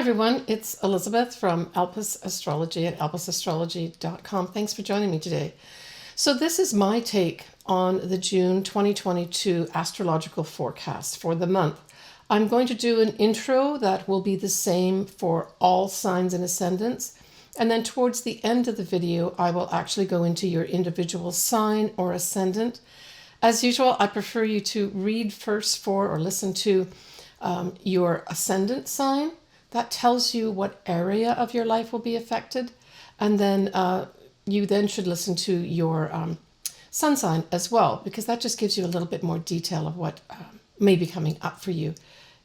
everyone, it's Elizabeth from Alpes Astrology at alpesastrology.com. Thanks for joining me today. So this is my take on the June 2022 astrological forecast for the month. I'm going to do an intro that will be the same for all signs and ascendants. And then towards the end of the video, I will actually go into your individual sign or ascendant. As usual, I prefer you to read first for or listen to your ascendant sign. That tells you what area of your life will be affected. And then you then should listen to your sun sign as well, because that just gives you a little bit more detail of what may be coming up for you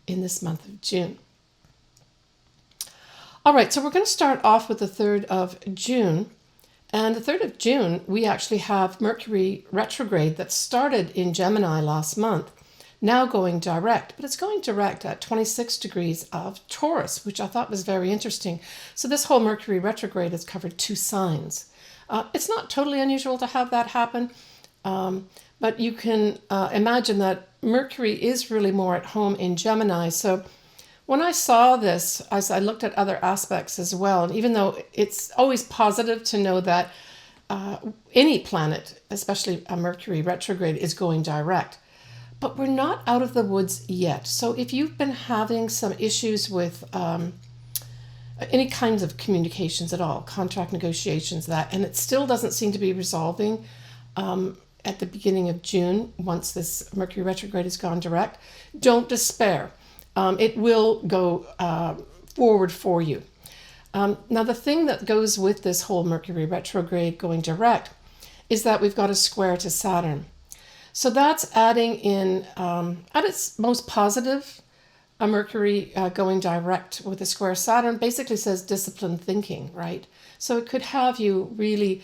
in this month of June. All right, so we're going to start off with the 3rd of June. And the 3rd of June, we actually have Mercury retrograde that started in Gemini last month, now going direct, but it's going direct at 26 degrees of Taurus, which I thought was very interesting. So this whole Mercury retrograde has covered 2 signs. It's not totally unusual to have that happen, but you can imagine that Mercury is really more at home in Gemini. So when I saw this, as I looked at other aspects as well, and even though it's always positive to know that any planet, especially a Mercury retrograde, is going direct, but we're not out of the woods yet. So if you've been having some issues with any kinds of communications at all, contract negotiations, and it still doesn't seem to be resolving at the beginning of June, once this Mercury retrograde has gone direct, don't despair. It will go forward for you. Now, the thing that goes with this whole Mercury retrograde going direct is that we've got a square to Saturn. So that's adding in, at its most positive, a Mercury going direct with a square Saturn basically says disciplined thinking, right? So it could have you really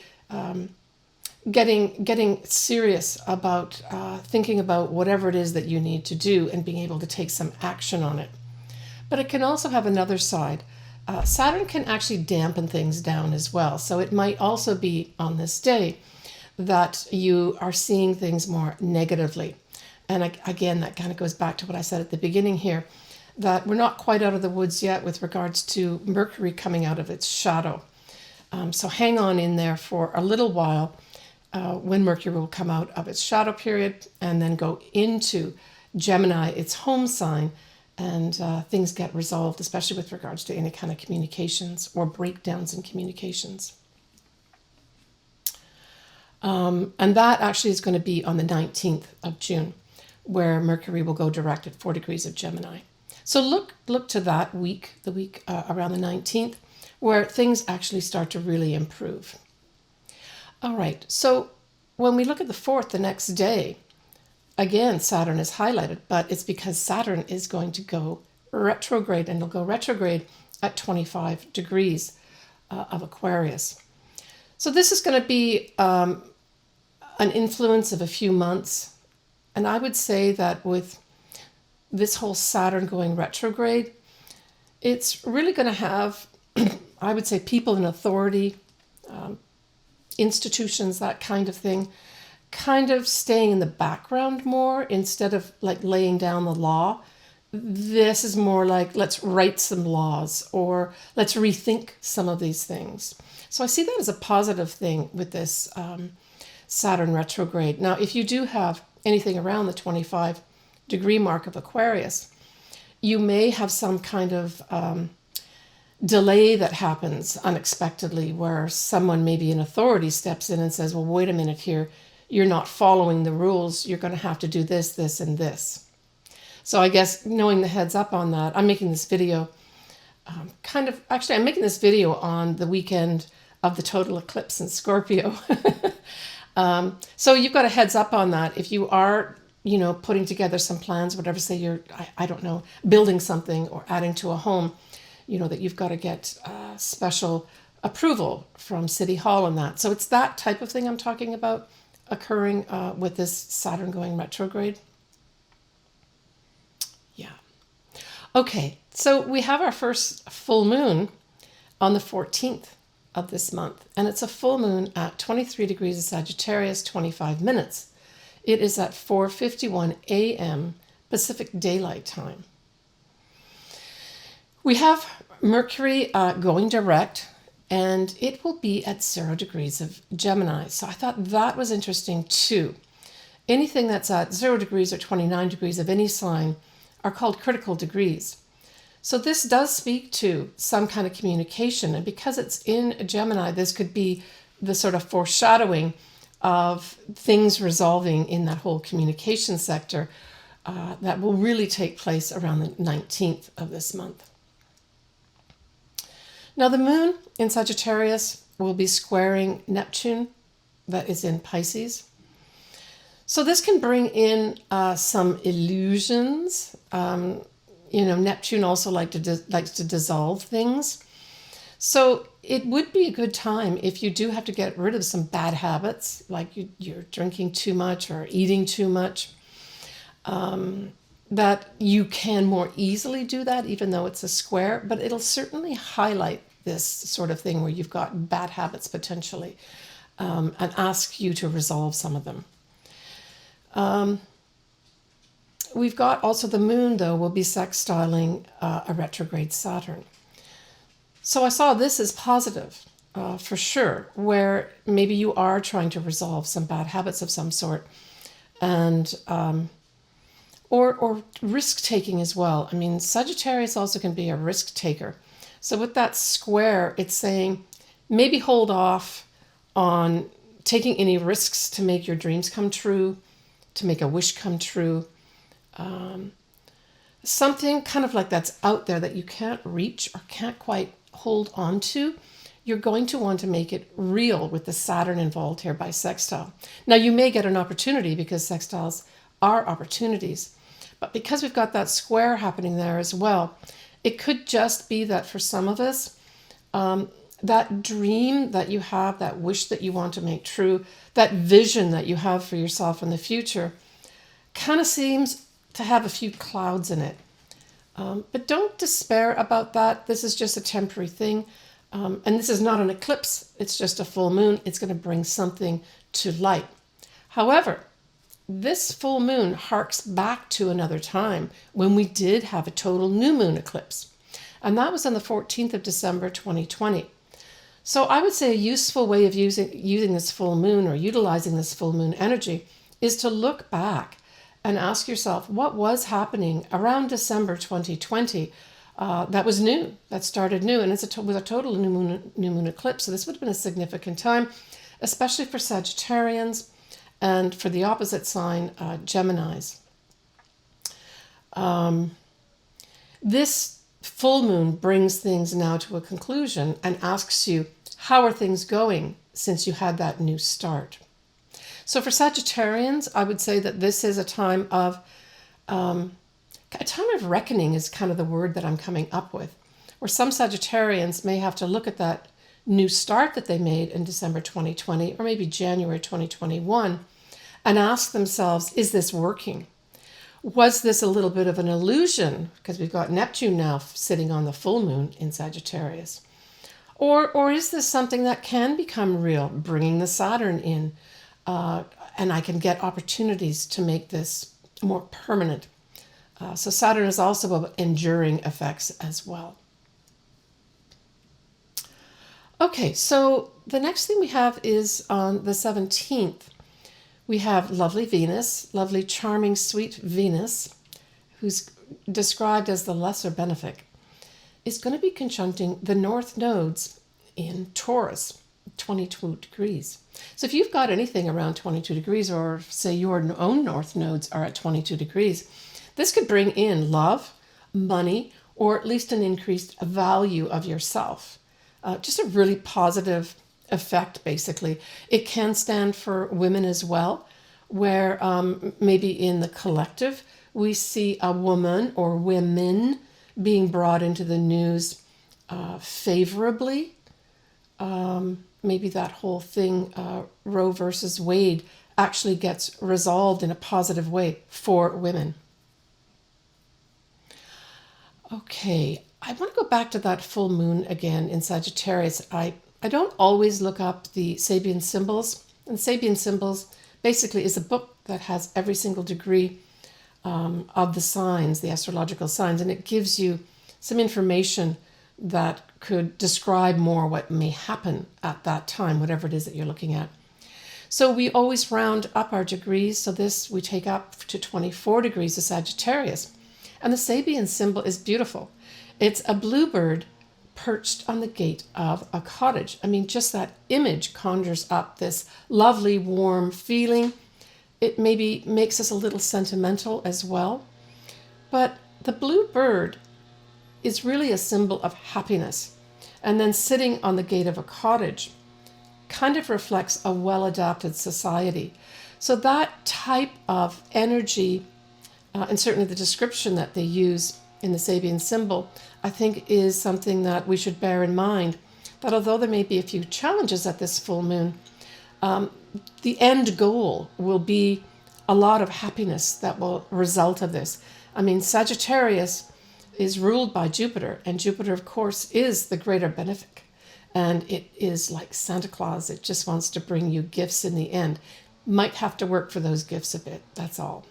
getting serious about thinking about whatever it is that you need to do and being able to take some action on it. But it can also have another side. Saturn can actually dampen things down as well. So it might also be on this day that you are seeing things more negatively. And again, that kind of goes back to what I said at the beginning here, that we're not quite out of the woods yet with regards to Mercury coming out of its shadow. So hang on in there for a little while when Mercury will come out of its shadow period and then go into Gemini, its home sign, and things get resolved, especially with regards to any kind of communications or breakdowns in communications. And that actually is going to be on the 19th of June, where Mercury will go direct at 4 degrees of Gemini. So look to that week, the week around the 19th, where things actually start to really improve. All right, so when we look at the 4th, the next day, again, Saturn is highlighted, but it's because Saturn is going to go retrograde, and it'll go retrograde at 25 degrees of Aquarius. So this is going to be an influence of a few months. And I would say that with this whole Saturn going retrograde, it's really going to have, I would say, people in authority, institutions, that kind of thing, kind of staying in the background more instead of like laying down the law. This is more like, let's write some laws or let's rethink some of these things. So I see that as a positive thing with this Saturn retrograde. Now, if you do have anything around the 25 degree mark of Aquarius, you may have some kind of delay that happens unexpectedly where someone, maybe in authority, steps in and says, well, wait a minute here, you're not following the rules. You're going to have to do this, this, and this. So I guess knowing the heads up on that, I'm making this video I'm making this video on the weekend of the total eclipse in Scorpio. So you've got a heads up on that. If you are, putting together some plans, whatever, say you're, I don't know, building something or adding to a home, that you've got to get special approval from City Hall on that. So it's that type of thing I'm talking about occurring with this Saturn going retrograde. Yeah. Okay, so we have our first full moon on the 14th of this month, and it's a full moon at 23 degrees of Sagittarius, 25 minutes. It is at 4:51 a.m. Pacific Daylight Time. We have Mercury going direct, and it will be at 0 degrees of Gemini. So I thought that was interesting too. Anything that's at 0 degrees or 29 degrees of any sign are called critical degrees. So this does speak to some kind of communication. And because it's in Gemini, this could be the sort of foreshadowing of things resolving in that whole communication sector that will really take place around the 19th of this month. Now the moon in Sagittarius will be squaring Neptune, that is in Pisces. So this can bring in some illusions. Neptune also likes to dissolve things. So it would be a good time if you do have to get rid of some bad habits, like you're drinking too much or eating too much, that you can more easily do that, even though it's a square, but it'll certainly highlight this sort of thing where you've got bad habits potentially, and ask you to resolve some of them. We've got also the moon, though, will be sextiling a retrograde Saturn. So I saw this as positive, for sure, where maybe you are trying to resolve some bad habits of some sort, and or risk-taking as well. I mean, Sagittarius also can be a risk-taker. So with that square, it's saying maybe hold off on taking any risks to make your dreams come true, to make a wish come true. Something kind of like that's out there that you can't reach or can't quite hold on to. You're going to want to make it real with the Saturn involved here by sextile. Now you may get an opportunity because sextiles are opportunities, but because we've got that square happening there as well, it could just be that for some of us, that dream that you have, that wish that you want to make true, that vision that you have for yourself in the future, kind of seems to have a few clouds in it. But don't despair about that. This is just a temporary thing. And this is not an eclipse. It's just a full moon. It's going to bring something to light. However, this full moon harks back to another time when we did have a total new moon eclipse. And that was on the 14th of December, 2020. So I would say a useful way of using this full moon or utilizing this full moon energy is to look back and ask yourself what was happening around December 2020 that was new, that started new, and it was a total new moon eclipse. So this would have been a significant time, especially for Sagittarians and for the opposite sign, Geminis. This full moon brings things now to a conclusion and asks you, how are things going since you had that new start? So for Sagittarians, I would say that this is a time of reckoning is kind of the word that I'm coming up with, where some Sagittarians may have to look at that new start that they made in December 2020 or maybe January 2021 and ask themselves, is this working? Was this a little bit of an illusion? Because we've got Neptune now sitting on the full moon in Sagittarius. Or is this something that can become real, bringing the Saturn in, and I can get opportunities to make this more permanent? So Saturn is also about enduring effects as well. Okay, so the next thing we have is on the 17th. We have lovely Venus, lovely, charming, sweet Venus, who's described as the lesser benefic, is going to be conjuncting the north nodes in Taurus, 22 degrees. So if you've got anything around 22 degrees, or say your own north nodes are at 22 degrees, this could bring in love, money, or at least an increased value of yourself. Just a really positive effect, basically. It can stand for women as well, where maybe in the collective, we see a woman or women being brought into the news favorably. Maybe that whole thing, Roe versus Wade, actually gets resolved in a positive way for women. Okay, I want to go back to that full moon again in Sagittarius. I don't always look up the Sabian symbols. And Sabian symbols basically is a book that has every single degree of the signs, the astrological signs, and it gives you some information that could describe more what may happen at that time, whatever it is that you're looking at. So we always round up our degrees. So this we take up to 24 degrees of Sagittarius. And the Sabian symbol is beautiful. It's a bluebird perched on the gate of a cottage. I mean, just that image conjures up this lovely, warm feeling. It maybe makes us a little sentimental as well. But the bluebird is really a symbol of happiness. And then sitting on the gate of a cottage kind of reflects a well-adapted society. So that type of energy, and certainly the description that they use in the Sabian symbol, I think is something that we should bear in mind, that although there may be a few challenges at this full moon, the end goal will be a lot of happiness that will result of this. I mean, Sagittarius is ruled by Jupiter, and Jupiter, of course, is the greater benefic. And it is like Santa Claus. It just wants to bring you gifts in the end. Might have to work for those gifts a bit, that's all.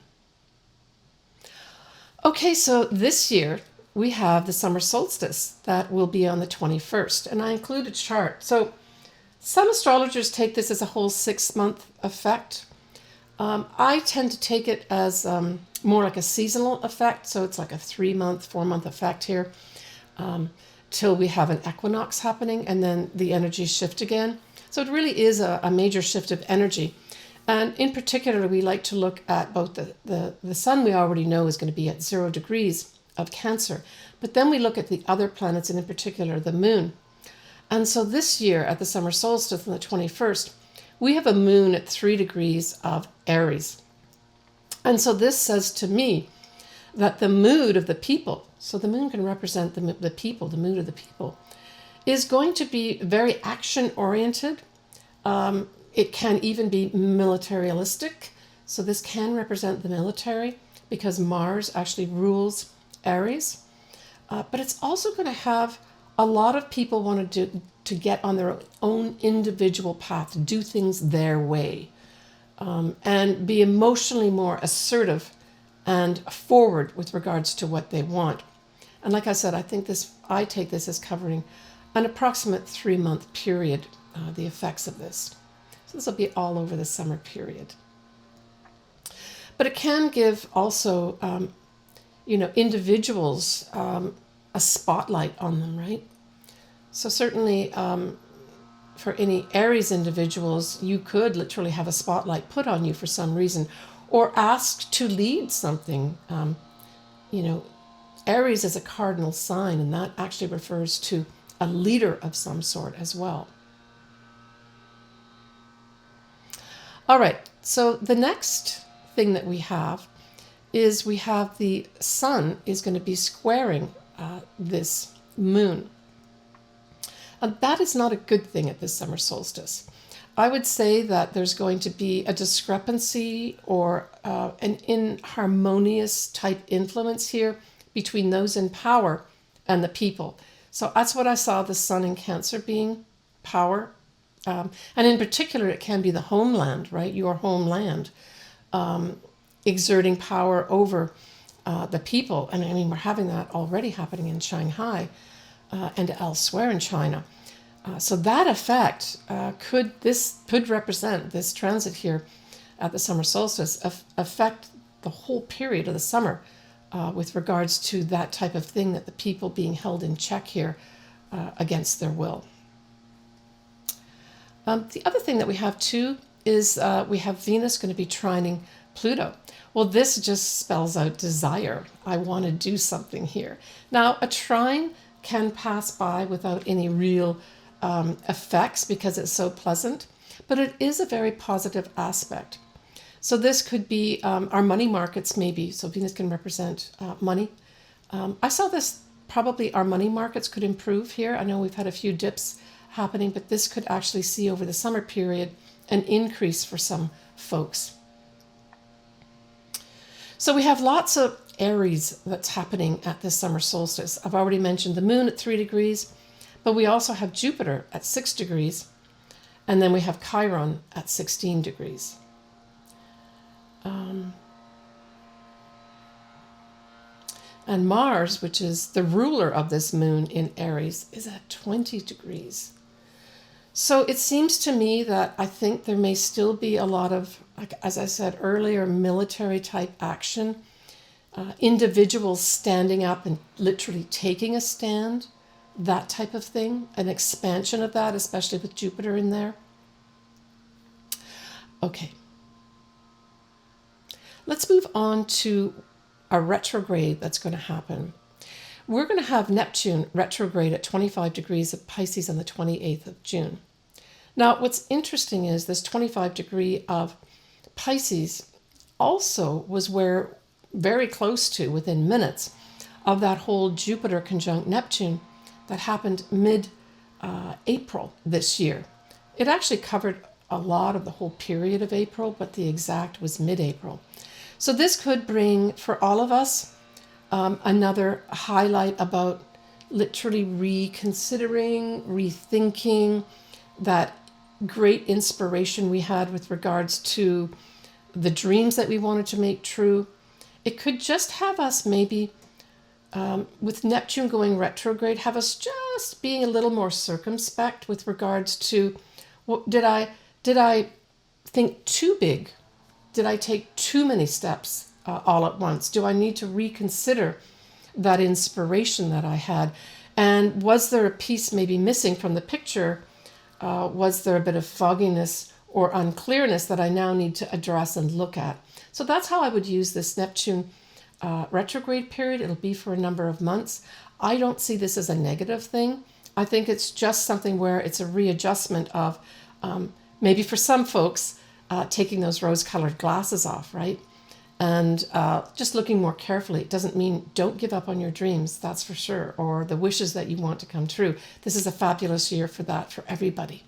Okay, so this year we have the summer solstice that will be on the 21st, and I include a chart. So some astrologers take this as a whole 6-month effect. I tend to take it as more like a seasonal effect, so it's like a 3-month, 4-month effect here, till we have an equinox happening, and then the energies shift again. So it really is a major shift of energy. And in particular, we like to look at both the sun we already know is going to be at 0 degrees of Cancer, but then we look at the other planets, and in particular the moon. And so this year at the summer solstice on the 21st, we have a moon at 3 degrees of Aries. And so this says to me that the mood of the people, so the moon can represent the people, the mood of the people, is going to be very action-oriented. It can even be militaristic. So this can represent the military because Mars actually rules Aries. But it's also going to have a lot of people want to get on their own individual path, do things their way, and be emotionally more assertive and forward with regards to what they want. And like I said, I take this as covering an approximate 3-month period, the effects of this. So this will be all over the summer period. But it can give also, individuals a spotlight on them, right? So certainly for any Aries individuals, you could literally have a spotlight put on you for some reason, or asked to lead something. Aries is a cardinal sign, and that actually refers to a leader of some sort as well. All right, so the next thing that we have is we have the sun is going to be squaring this moon. And that is not a good thing at this summer solstice. I would say that there's going to be a discrepancy or an inharmonious type influence here between those in power and the people. So that's what I saw the sun in Cancer being, power. And in particular, it can be the homeland, right? Your homeland, exerting power over the people. And I mean, we're having that already happening in Shanghai and elsewhere in China. So that effect could represent this transit here at the summer solstice, affect the whole period of the summer with regards to that type of thing, that the people being held in check here against their will. The other thing that we have too is we have Venus going to be trining Pluto. Well, this just spells out desire. I want to do something here. Now, a trine can pass by without any real effects because it's so pleasant, but it is a very positive aspect. So this could be our money markets maybe. So Venus can represent money. I saw this, probably our money markets could improve here. I know we've had a few dips happening, but this could actually see over the summer period an increase for some folks. So we have lots of Aries that's happening at this summer solstice. I've already mentioned the moon at 3 degrees, but we also have Jupiter at 6 degrees, and then we have Chiron at 16 degrees. And Mars, which is the ruler of this moon in Aries, is at 20 degrees. So it seems to me that I think there may still be a lot of, like as I said earlier, military type action, individuals standing up and literally taking a stand, that type of thing, an expansion of that, especially with Jupiter in there. Okay. Let's move on to a retrograde that's going to happen. We're going to have Neptune retrograde at 25 degrees of Pisces on the 28th of June. Now, what's interesting is this 25 degree of Pisces also was where, very close to, within minutes, of that whole Jupiter conjunct Neptune that happened mid-April this year. It actually covered a lot of the whole period of April, but the exact was mid-April. So this could bring, for all of us, another highlight about literally reconsidering, rethinking that great inspiration we had with regards to the dreams that we wanted to make true. It could just have us maybe, with Neptune going retrograde, have us just being a little more circumspect with regards to, did I think too big? Did I take too many steps all at once? Do I need to reconsider that inspiration that I had? And was there a piece maybe missing from the picture? Was there a bit of fogginess or unclearness that I now need to address and look at? So that's how I would use this Neptune retrograde period. It'll be for a number of months. I don't see this as a negative thing. I think it's just something where it's a readjustment of maybe for some folks, taking those rose-colored glasses off, right? And just looking more carefully. It doesn't mean don't give up on your dreams, that's for sure, or the wishes that you want to come true. This is a fabulous year for that, for everybody.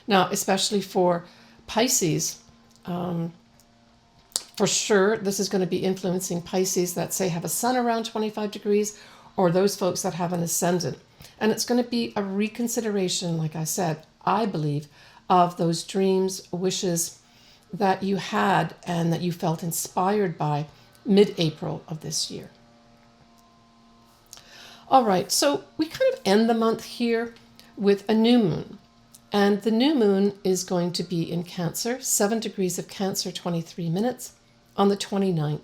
Now, especially for Pisces, for sure, this is going to be influencing Pisces that, say, have a sun around 25 degrees, or those folks that have an ascendant. And it's going to be a reconsideration, like I said, I believe, of those dreams, wishes that you had and that you felt inspired by mid-April of this year. All right, so we kind of end the month here with a new moon. And the new moon is going to be in Cancer, 7 degrees of Cancer, 23 minutes, on the 29th.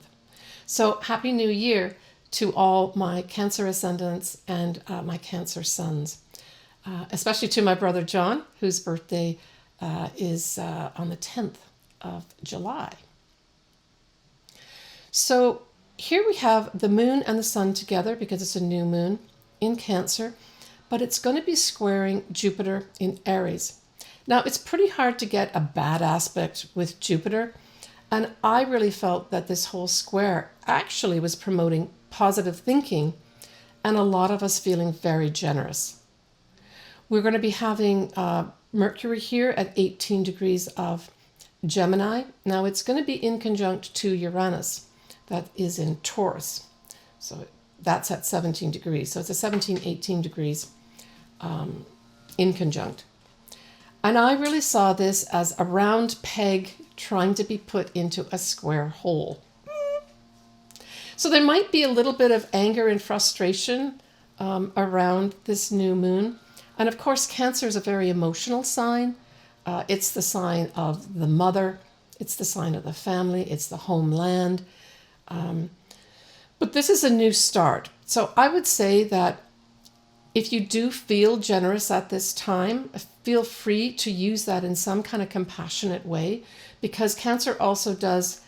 So happy New Year to all my Cancer ascendants and my Cancer sons, especially to my brother John, whose birthday is on the 10th of July. So here we have the moon and the sun together because it's a new moon in Cancer, but it's going to be squaring Jupiter in Aries. Now, it's pretty hard to get a bad aspect with Jupiter, and I really felt that this whole square actually was promoting positive thinking and a lot of us feeling very generous. We're going to be having Mercury here at 18 degrees of Gemini. Now it's going to be in conjunct to Uranus, that is in Taurus. So that's at 17 degrees. So it's a 17, 18 degrees in conjunct. And I really saw this as a round peg trying to be put into a square hole. So there might be a little bit of anger and frustration around this new moon. And of course, Cancer is a very emotional sign. It's the sign of the mother. It's the sign of the family. It's the homeland. But this is a new start. So I would say that if you do feel generous at this time, feel free to use that in some kind of compassionate way, because Cancer also does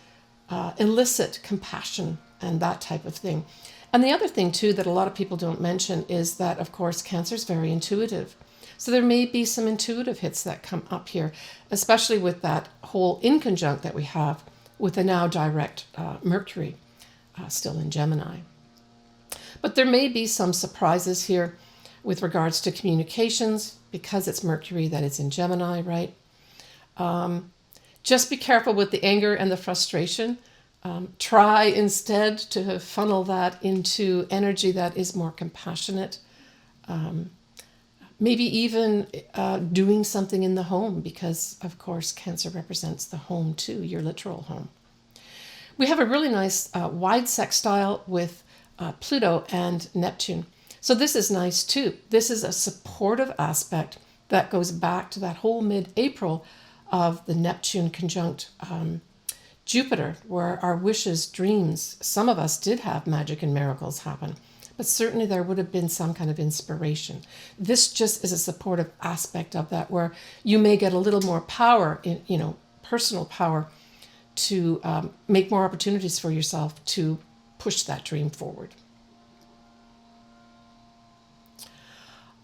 elicit compassion and that type of thing. And the other thing, too, that a lot of people don't mention is that, of course, Cancer is very intuitive. So there may be some intuitive hits that come up here, especially with that whole inconjunct that we have with the now direct Mercury still in Gemini. But there may be some surprises here with regards to communications, because it's Mercury that is in Gemini, right? Just be careful with the anger and the frustration. Try instead to funnel that into energy that is more compassionate. Maybe even doing something in the home, because, of course, Cancer represents the home too, your literal home. We have a really nice wide sextile with Pluto and Neptune. So this is nice too. This is a supportive aspect that goes back to that whole mid-April of the Neptune conjunct Jupiter, where our wishes, dreams, some of us did have magic and miracles happen, but certainly there would have been some kind of inspiration. This just is a supportive aspect of that, where you may get a little more power in, personal power to make more opportunities for yourself to push that dream forward.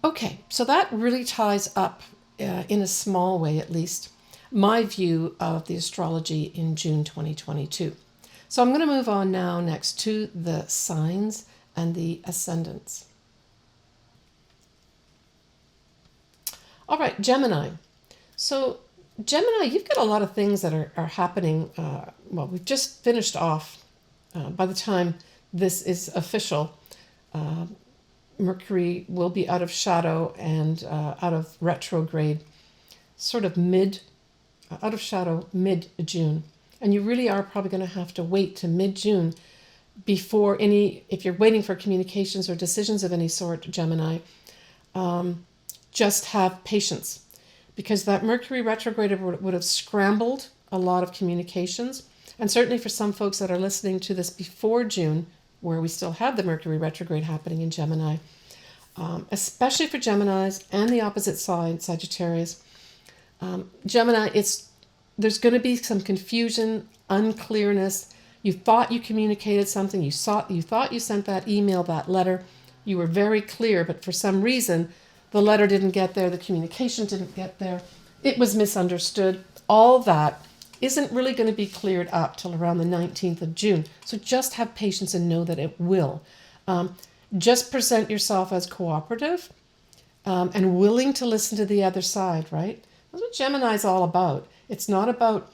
Okay, so that really ties up, in a small way at least, my view of the astrology in June 2022. So I'm going to move on now next to the signs and the ascendants. All right, Gemini. So Gemini, you've got a lot of things that are happening. Well, we've just finished off, by the time this is official, Mercury will be out of shadow and out of retrograde, sort of out of shadow mid-June. And you really are probably going to have to wait to mid-June before if you're waiting for communications or decisions of any sort, Gemini, just have patience. Because that Mercury retrograde would have scrambled a lot of communications. And certainly for some folks that are listening to this before June, where we still have the Mercury retrograde happening in Gemini, especially for Geminis and the opposite side, Sagittarius. Gemini, there's going to be some confusion, unclearness. You thought you communicated something. You thought you sent that email, that letter. You were very clear, but for some reason, the letter didn't get there. The communication didn't get there. It was misunderstood. All that isn't really going to be cleared up till around the 19th of June. So just have patience and know that it will. Just present yourself as cooperative and willing to listen to the other side, right? That's what Gemini is all about. It's not about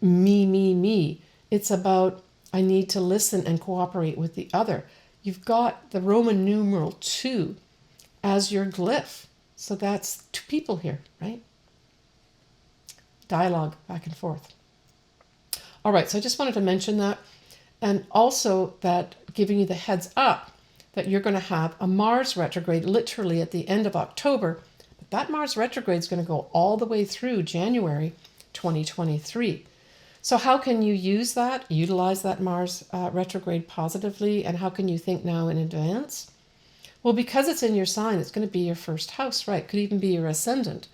me. It's about I need to listen and cooperate with the other. You've got the Roman numeral 2 as your glyph. So that's two people here, right? Dialogue back and forth. All right, so I just wanted to mention that. And also that giving you the heads up that you're going to have a Mars retrograde literally at the end of October. But that Mars retrograde is going to go all the way through January 2023. So how can you utilize that Mars retrograde positively? And how can you think now in advance? Well, because it's in your sign, it's going to be your first house, right? Could even be your ascendant.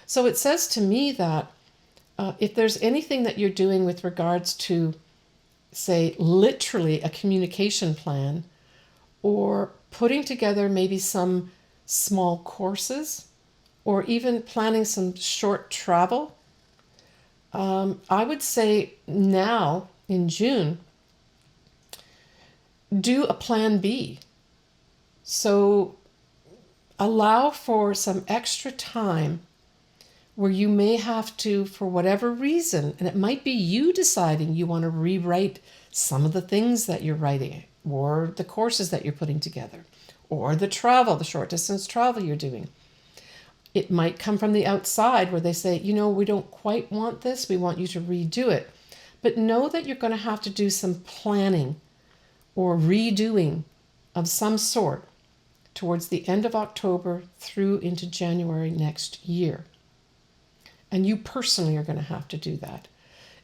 So it says to me that if there's anything that you're doing with regards to, say, literally a communication plan, or putting together maybe some small courses, or even planning some short travel, I would say now in June, do a plan B. So allow for some extra time where you may have to, for whatever reason, and it might be you deciding you want to rewrite some of the things that you're writing, or the courses that you're putting together, or the short distance travel you're doing. It might come from the outside where they say, we don't quite want this, we want you to redo it. But know that you're going to have to do some planning or redoing of some sort towards the end of October through into January next year. And you personally are going to have to do that.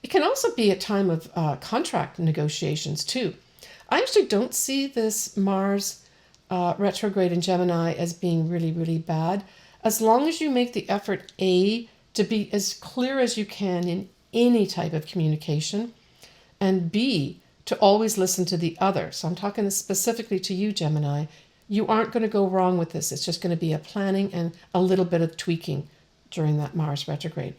It can also be a time of contract negotiations too. I actually don't see this Mars retrograde in Gemini as being really, really bad. As long as you make the effort, A, to be as clear as you can in any type of communication, and B, to always listen to the other. So I'm talking specifically to you, Gemini. You aren't going to go wrong with this. It's just going to be a planning and a little bit of tweaking during that Mars retrograde.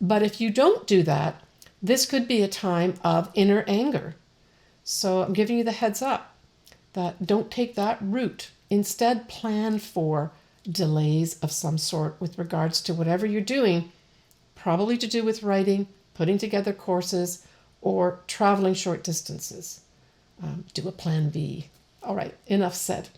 But if you don't do that, this could be a time of inner anger. So I'm giving you the heads up that don't take that route. Instead, plan for delays of some sort with regards to whatever you're doing, probably to do with writing, putting together courses, or traveling short distances. Do a plan B. All right, enough said.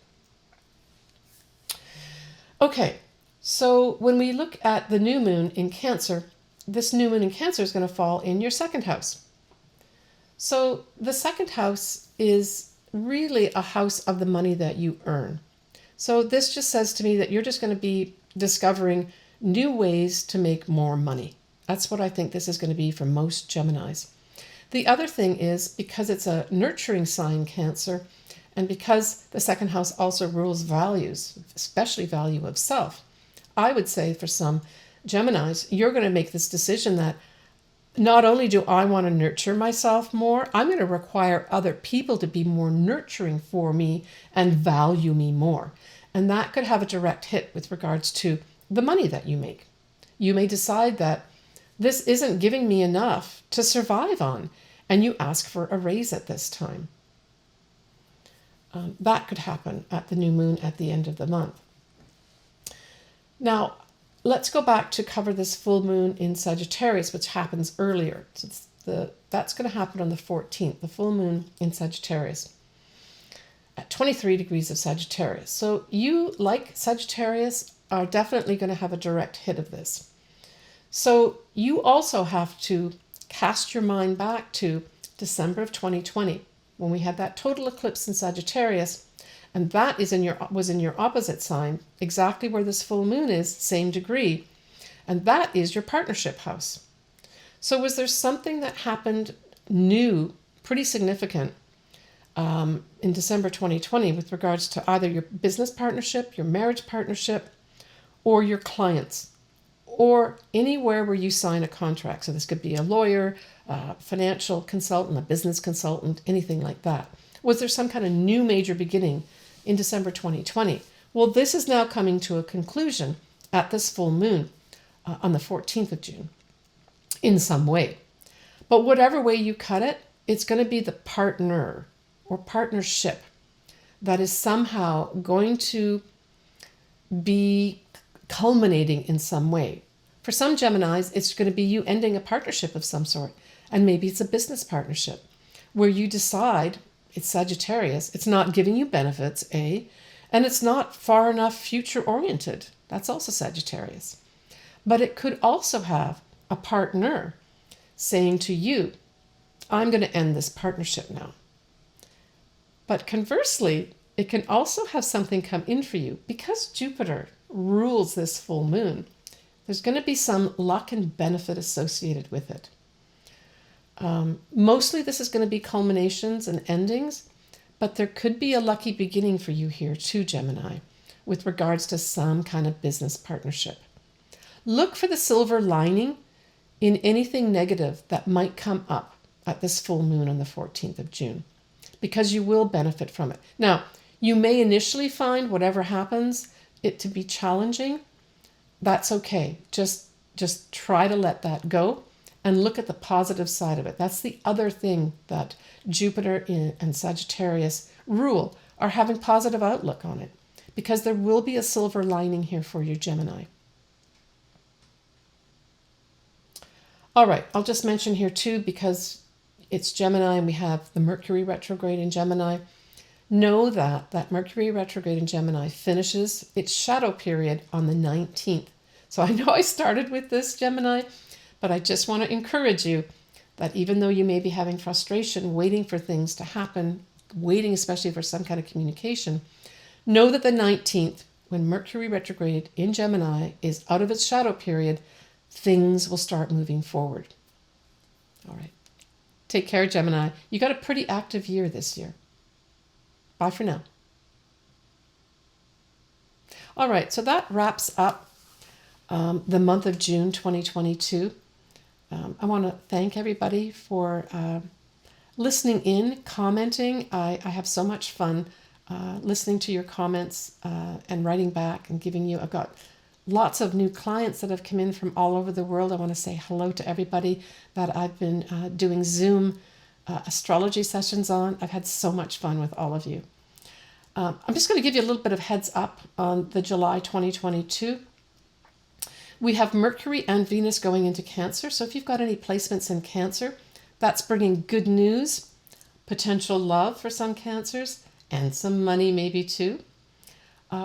Okay, so when we look at the new moon in Cancer, this new moon in Cancer is going to fall in your second house. So the second house is really a house of the money that you earn. So this just says to me that you're just going to be discovering new ways to make more money. That's what I think this is going to be for most Geminis. The other thing is, because it's a nurturing sign, Cancer, and because the second house also rules values, especially value of self, I would say for some Geminis, you're going to make this decision that not only do I want to nurture myself more, I'm going to require other people to be more nurturing for me and value me more. And that could have a direct hit with regards to the money that you make. You may decide that this isn't giving me enough to survive on, and you ask for a raise at this time. That could happen at the new moon at the end of the month. Now, let's go back to cover this full moon in Sagittarius, which happens earlier. So that's going to happen on the 14th, the full moon in Sagittarius, at 23 degrees of Sagittarius. So you, like Sagittarius, are definitely going to have a direct hit of this. So you also have to cast your mind back to December of 2020, when we had that total eclipse in Sagittarius, and that was in your opposite sign, exactly where this full moon is, same degree, and that is your partnership house. So was there something that happened new, pretty significant, in December 2020 with regards to either your business partnership, your marriage partnership, or your clients, or anywhere where you sign a contract? So this could be a lawyer, a financial consultant, a business consultant, anything like that. Was there some kind of new major beginning in December 2020? Well, this is now coming to a conclusion at this full moon on the 14th of June in some way. But whatever way you cut it, it's going to be the partner or partnership that is somehow going to be culminating in some way. For some Geminis, it's going to be you ending a partnership of some sort. And maybe it's a business partnership where you decide, it's Sagittarius, it's not giving you benefits, and it's not far enough future oriented. That's also Sagittarius. But it could also have a partner saying to you, I'm going to end this partnership now. But conversely, it can also have something come in for you. Because Jupiter rules this full moon, there's going to be some luck and benefit associated with it. Mostly this is going to be culminations and endings, but there could be a lucky beginning for you here too, Gemini, with regards to some kind of business partnership. Look for the silver lining in anything negative that might come up at this full moon on the 14th of June, because you will benefit from it. Now, you may initially find whatever happens it to be challenging. That's okay. Just try to let that go and look at the positive side of it. That's the other thing that Jupiter and Sagittarius rule, are having positive outlook on it, because there will be a silver lining here for you, Gemini. All right, I'll just mention here too, because it's Gemini and we have the Mercury retrograde in Gemini. Know that Mercury retrograde in Gemini finishes its shadow period on the 19th. So I know I started with this, Gemini, but I just want to encourage you that even though you may be having frustration waiting for things to happen, waiting especially for some kind of communication, know that the 19th, when Mercury retrograde in Gemini is out of its shadow period, things will start moving forward. All right. Take care, Gemini. You got a pretty active year this year. Bye for now. All right, so that wraps up the month of June 2022. I want to thank everybody for listening in, commenting. I have so much fun listening to your comments and writing back and giving you. I've got lots of new clients that have come in from all over the world. I want to say hello to everybody that I've been doing Zoom astrology sessions on. I've had so much fun with all of you. I'm just going to give you a little bit of heads up on the July 2022. We have Mercury and Venus going into Cancer. So if you've got any placements in Cancer, that's bringing good news, potential love for some Cancers, and some money maybe too.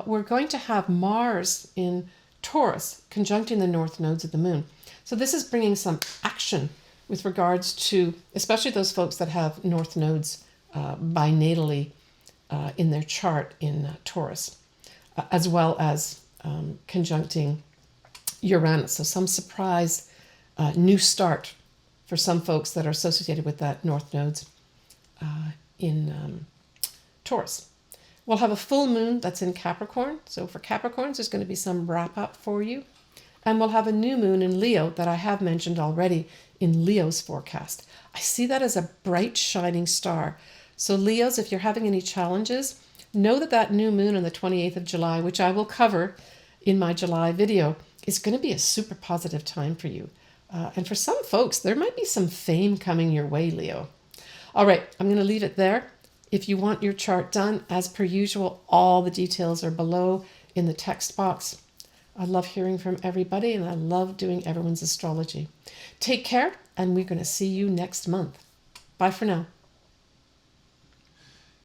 We're going to have Mars in Taurus conjuncting the north nodes of the moon. So this is bringing some action with regards to, especially those folks that have north nodes binatally in their chart in Taurus, as well as conjuncting Uranus. So some surprise new start for some folks that are associated with that North Nodes in Taurus. We'll have a full moon that's in Capricorn. So for Capricorns, there's going to be some wrap up for you. And we'll have a new moon in Leo that I have mentioned already in Leo's forecast. I see that as a bright, shining star. So Leos, if you're having any challenges, know that that new moon on the 28th of July, which I will cover in my July video, is going to be a super positive time for you. And for some folks, there might be some fame coming your way, Leo. All right, I'm going to leave it there. If you want your chart done, as per usual, all the details are below in the text box. I love hearing from everybody, and I love doing everyone's astrology. Take care, and we're going to see you next month. Bye for now.